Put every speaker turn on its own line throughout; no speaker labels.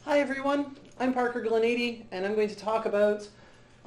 Hi everyone, I'm Parker Glynn-Adey, and I'm going to talk about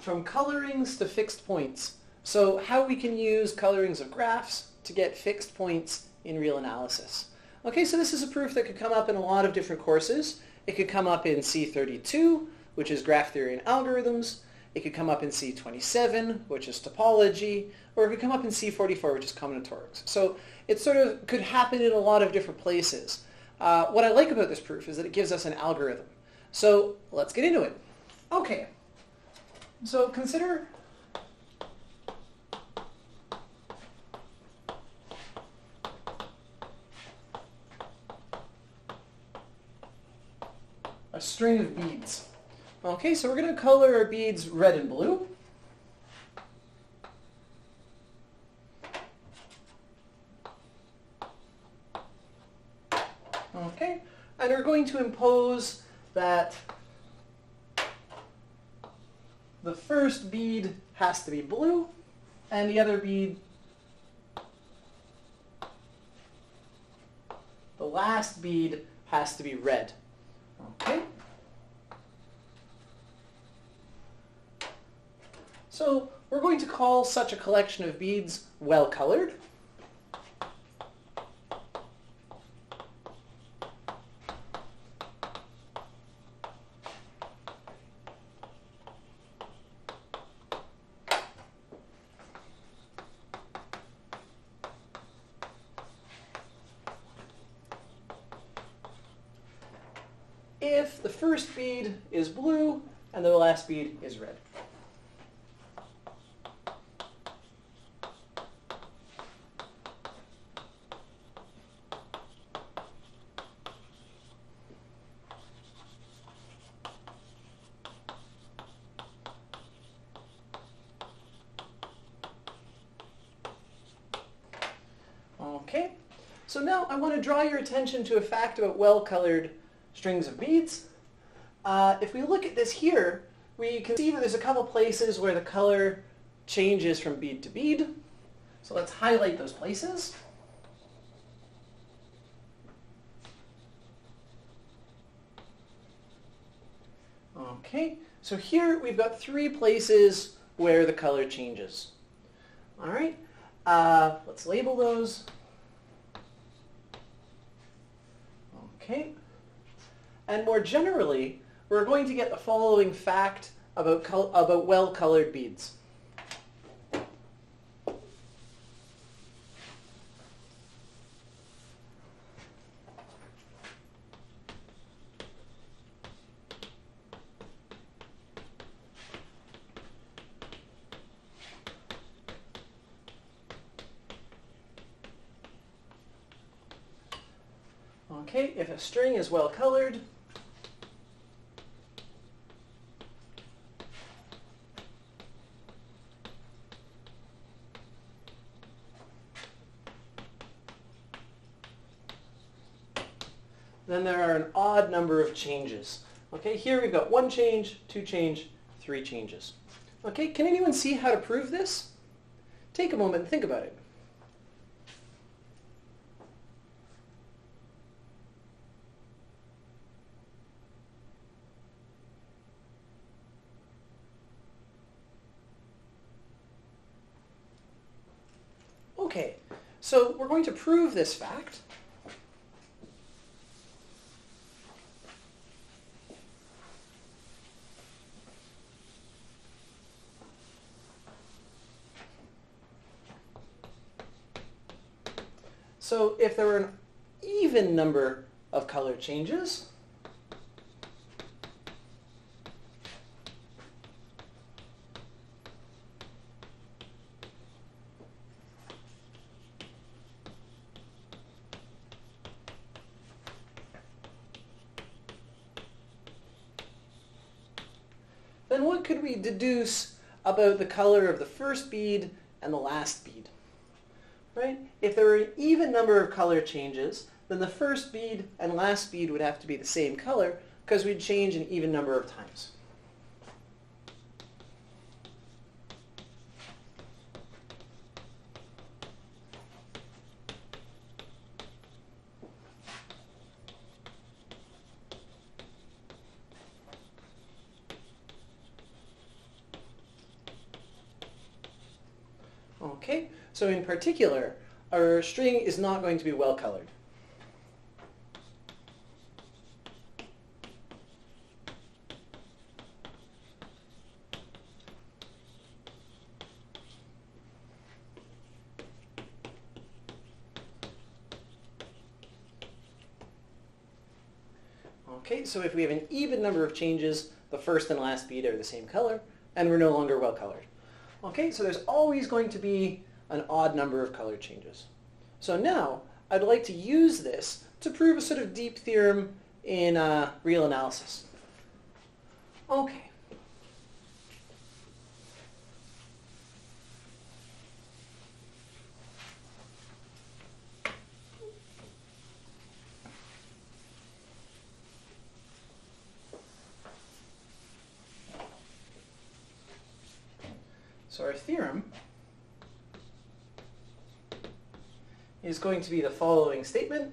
from colorings to fixed points. So how we can use colorings of graphs to get fixed points in real analysis. Okay, so this is a proof that could come up in a lot of different courses. It could come up in C32, which is graph theory and algorithms. It could come up in C27, which is topology, or it could come up in C44, which is combinatorics. So it sort of could happen in a lot of different places. What I like about this proof is that it gives us an algorithm. So let's get into it. Okay, so consider a string of beads. Okay, so we're going to color our beads red and blue. Okay, and we're going to impose that the first bead has to be blue and the other bead, the last bead, has to be red. Okay. So we're going to call such a collection of beads well colored. If the first bead is blue and the last bead is red. Okay, so now I want to draw your attention to a fact about well-colored strings of beads. If we look at this here, we can see that there's a couple places where the color changes from bead to bead. So let's highlight those places. Okay, so here we've got 3 places where the color changes. All right, let's label those. Okay. And more generally, we're going to get the following fact about well-colored beads. Okay, if a string is well-colored, then there are an odd number of changes. Okay, here we've got 1 change, 2 change, 3 changes. Okay, can anyone see how to prove this? Take a moment and think about it. Okay, so we're going to prove this fact. So if there were an even number of color changes, then what could we deduce about the color of the first bead and the last bead? Right? If there were an even number of color changes, then the first bead and last bead would have to be the same color because we'd change an even number of times. Okay, so in particular, our string is not going to be well colored. Okay, so if we have an even number of changes, the first and last beat are the same color, and we're no longer well colored. Okay, so there's always going to be an odd number of color changes. So now, I'd like to use this to prove a sort of deep theorem in real analysis. Okay. So our theorem is going to be the following statement.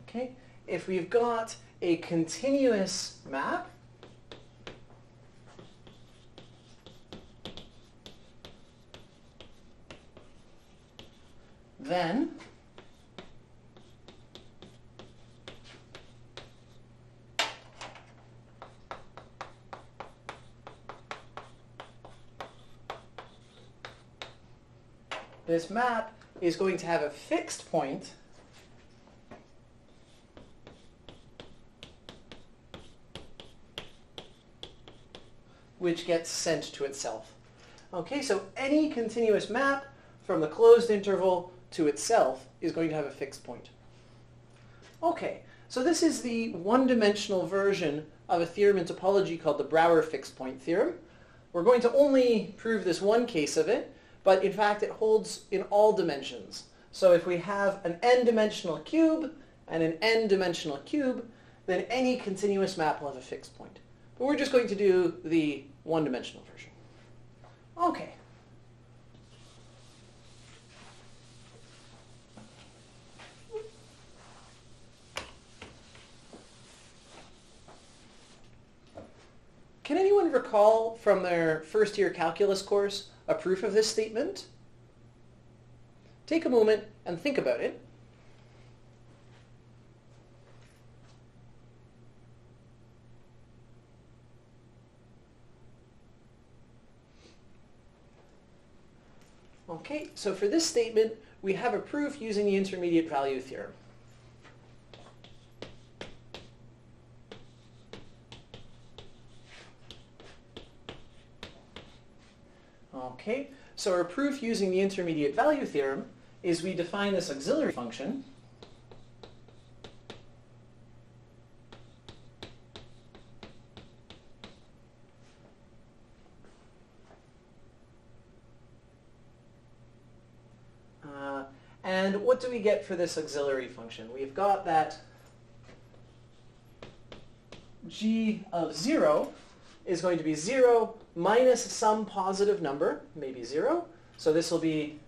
Okay, if we've got a continuous map, then this map is going to have a fixed point which gets sent to itself. Okay, so any continuous map from the closed interval to itself is going to have a fixed point. Okay, so this is the one-dimensional version of a theorem in topology called the Brouwer Fixed Point theorem. We're going to only prove this one case of it, but in fact it holds in all dimensions. So if we have an n-dimensional cube and an n-dimensional cube, then any continuous map will have a fixed point. But we're just going to do the one-dimensional version. Okay. Can anyone recall from their first-year calculus course a proof of this statement? Take a moment and think about it. Okay, so for this statement, we have a proof using the intermediate value theorem. Okay, so our proof using the intermediate value theorem is we define this auxiliary function and what do we get for this auxiliary function? We've got that g of 0 is going to be 0 minus some positive number, maybe 0. So this will be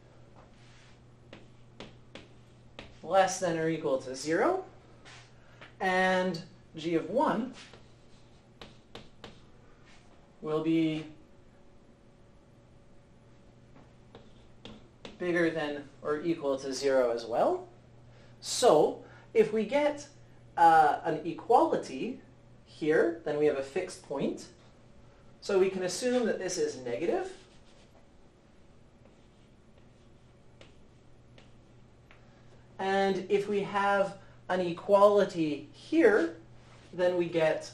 less than or equal to 0. And g of 1 will be bigger than or equal to 0 as well. So if we get an equality here, then we have a fixed point. So we can assume that this is negative. And if we have an equality here, then we get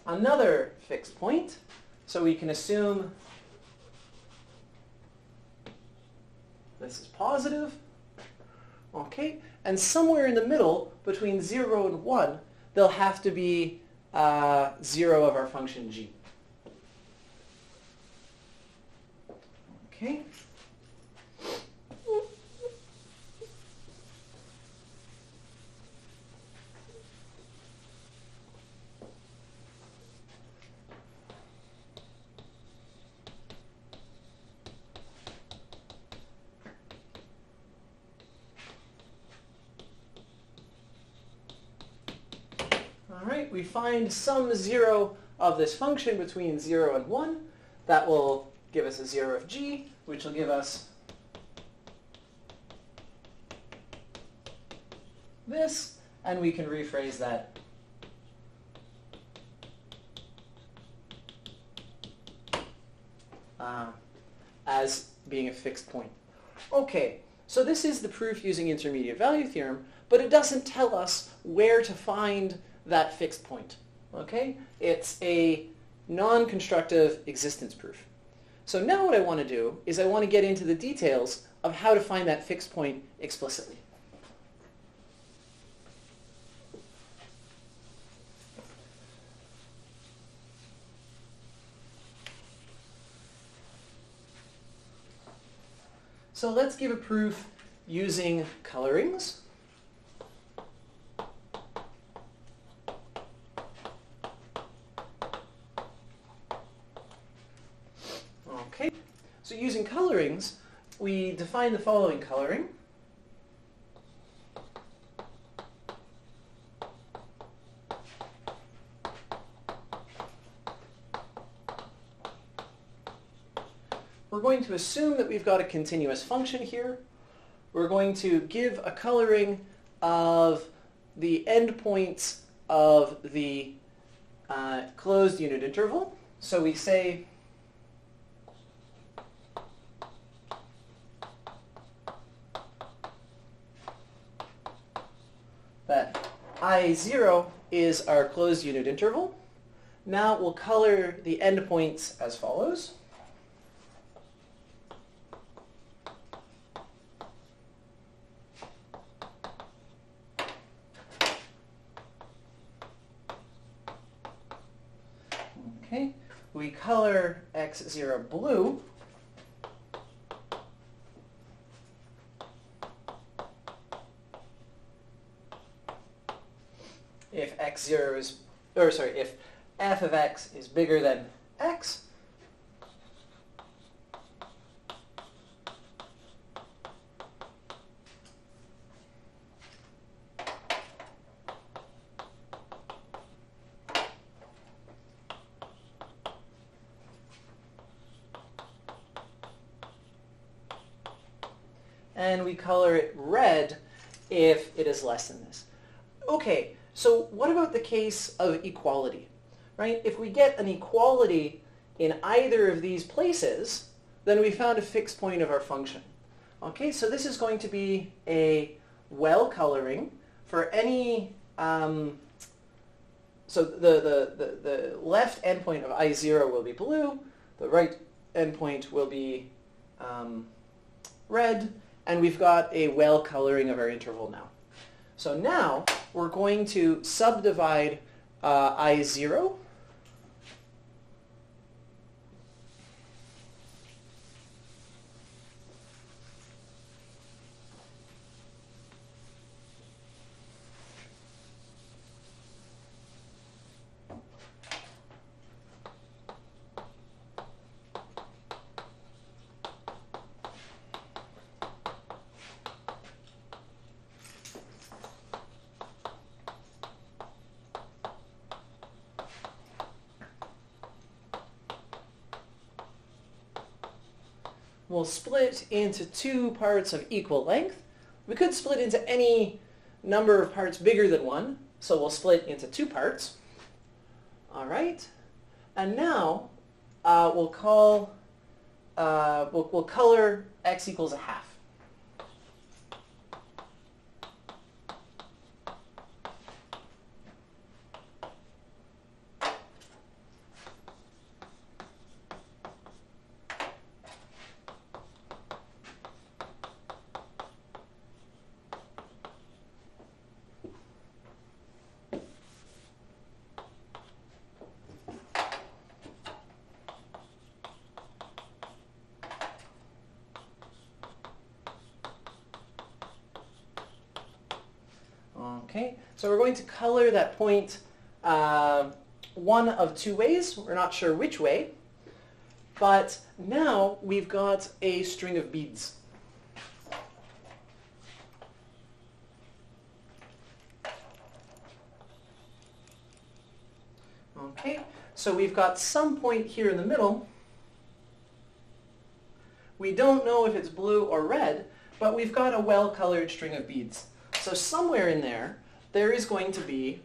another fixed point. So we can assume this is positive. Okay, and somewhere in the middle, between 0 and 1, there'll have to be 0 of our function g. Okay. All right, we find some 0 of this function between 0 and 1. That will give us a 0 of g, which will give us this, and we can rephrase that as being a fixed point. Okay, so this is the proof using intermediate value theorem, but it doesn't tell us where to find that fixed point. Okay, it's a non-constructive existence proof. So now what I want to do is I want to get into the details of how to find that fixed point explicitly. So let's give a proof using colorings. Okay, so using colorings, we define the following coloring. We're going to assume that we've got a continuous function here. We're going to give a coloring of the endpoints of the closed unit interval. So we say that I0 is our closed unit interval. Now we'll color the endpoints as follows. Okay, we color x0 blue. If x0 is, if f of x is bigger than x, and we color it red if it is less than this. Okay, so what about the case of equality, right? If we get an equality in either of these places, then we found a fixed point of our function. Okay, so this is going to be a well coloring for any, so the left endpoint of I0 will be blue, the right endpoint will be red, and we've got a well coloring of our interval now. So now we're going to subdivide I0 we'll split into two parts of equal length. We could split into any number of parts bigger than one, so we'll split into two parts. All right, and now we'll color x equals a half. Okay, so we're going to color that point one of two ways. We're not sure which way, but now we've got a string of beads. Okay, so we've got some point here in the middle. We don't know if it's blue or red, but we've got a well-colored string of beads. So somewhere in there, there is going to be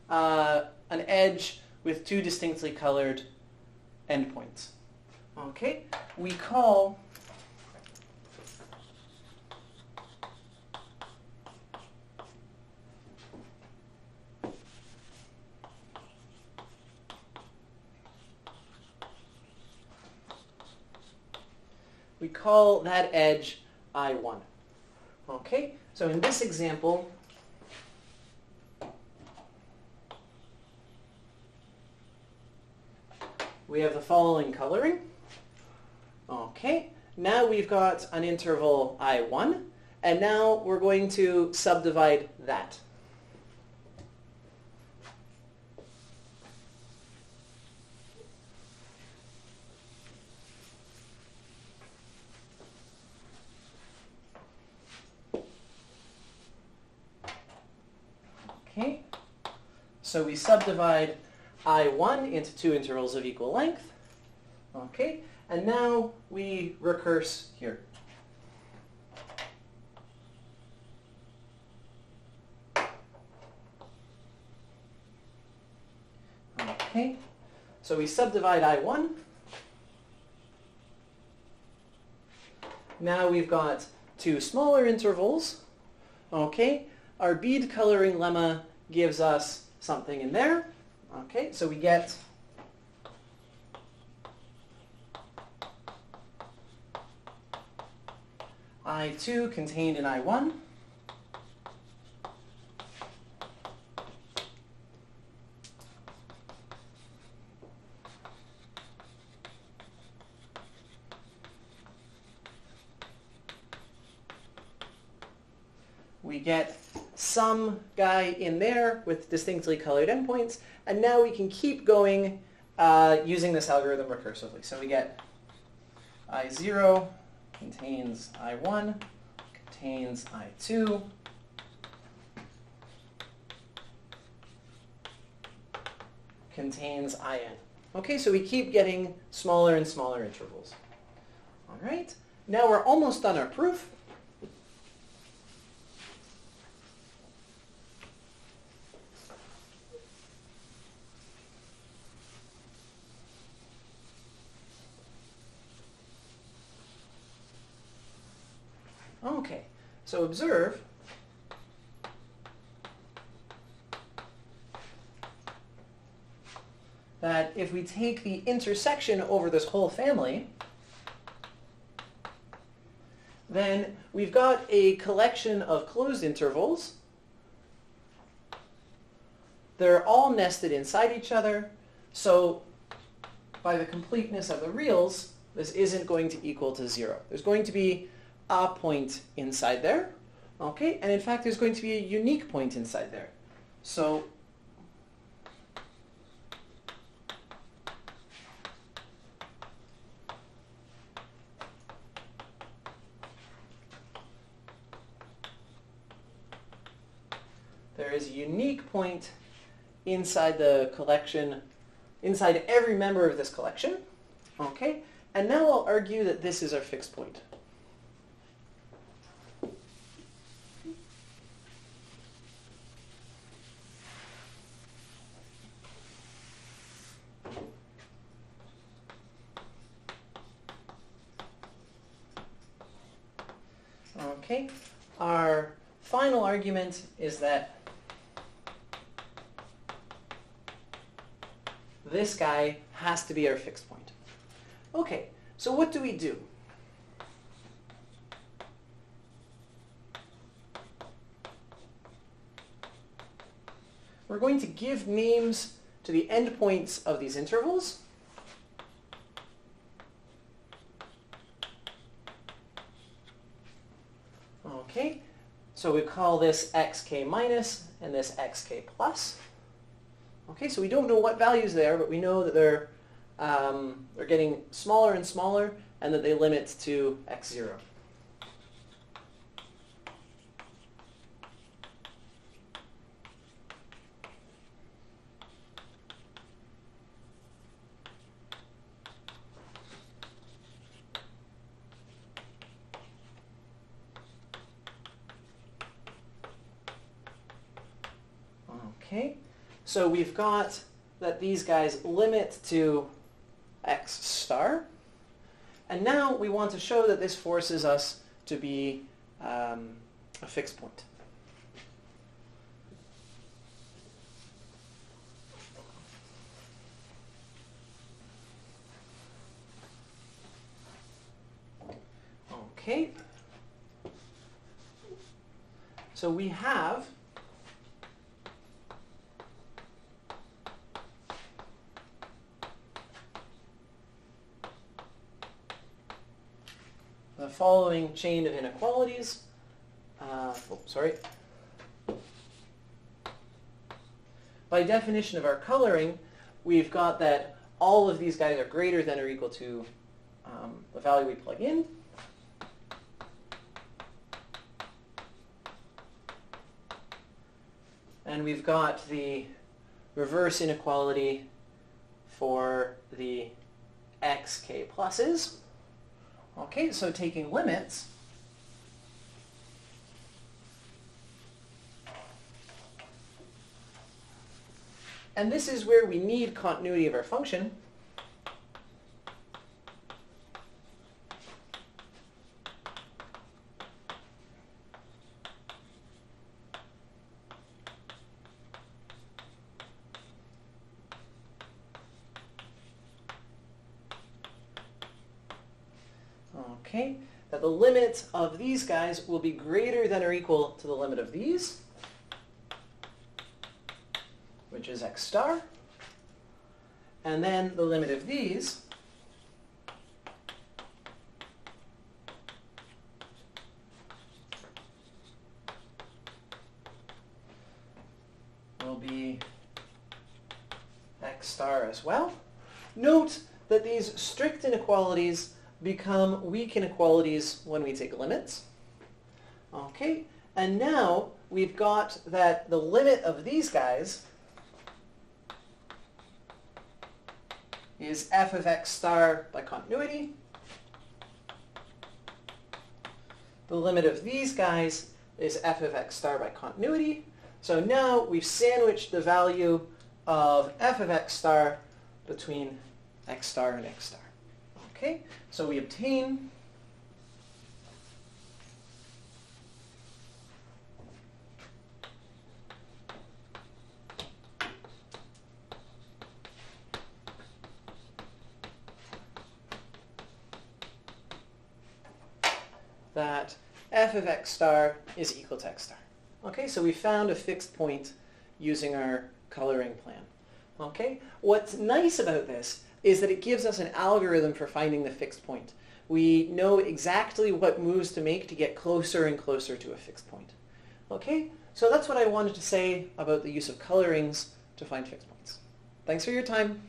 an edge with two distinctly colored endpoints. Okay, we call that edge I1. Okay, so in this example, we have the following coloring. Okay, now we've got an interval I1, and now we're going to subdivide that. Okay, so we subdivide I1 into two intervals of equal length. Okay, and now we recurse here. Okay, so we subdivide I1. Now we've got two smaller intervals. Okay, our bead coloring lemma gives us something in there. Okay, so we get I2 contained in I1. We get some guy in there with distinctly colored endpoints, and now we can keep going using this algorithm recursively. So we get I0 contains I1, contains I2, contains IN. Okay, so we keep getting smaller and smaller intervals. All right, now we're almost done our proof. Okay, so observe that if we take the intersection over this whole family, then we've got a collection of closed intervals. They're all nested inside each other, so by the completeness of the reals, this isn't going to equal to 0. There's going to be a point inside there, okay? And in fact, there's going to be a unique point inside there. So there is a unique point inside the collection, inside every member of this collection, okay? And now I'll argue that this is our fixed point. Okay, our final argument is that this guy has to be our fixed point. Okay, so what do we do? We're going to give names to the endpoints of these intervals. Okay, so we call this xk minus and this xk plus. Okay, so we don't know what values they are, but we know that they're getting smaller and smaller, and that they limit to x0. Okay, so we've got that these guys limit to x star. And now we want to show that this forces us to be a fixed point. Okay, so we have the following chain of inequalities. By definition of our coloring, we've got that all of these guys are greater than or equal to the value we plug in. And we've got the reverse inequality for the xk pluses. Okay, so taking limits, and this is where we need continuity of our function. Okay, that the limit of these guys will be greater than or equal to the limit of these, which is x star, and then the limit of these will be x star as well. Note that these strict inequalities become weak inequalities when we take limits. Okay, and now we've got that the limit of these guys is f of x star by continuity. The limit of these guys is f of x star by continuity. So now we've sandwiched the value of f of x star between x star and x star. Okay, so we obtain that f of x star is equal to x star. Okay, so we found a fixed point using our coloring plan. Okay, what's nice about this is that it gives us an algorithm for finding the fixed point. We know exactly what moves to make to get closer and closer to a fixed point. Okay, so that's what I wanted to say about the use of colorings to find fixed points. Thanks for your time.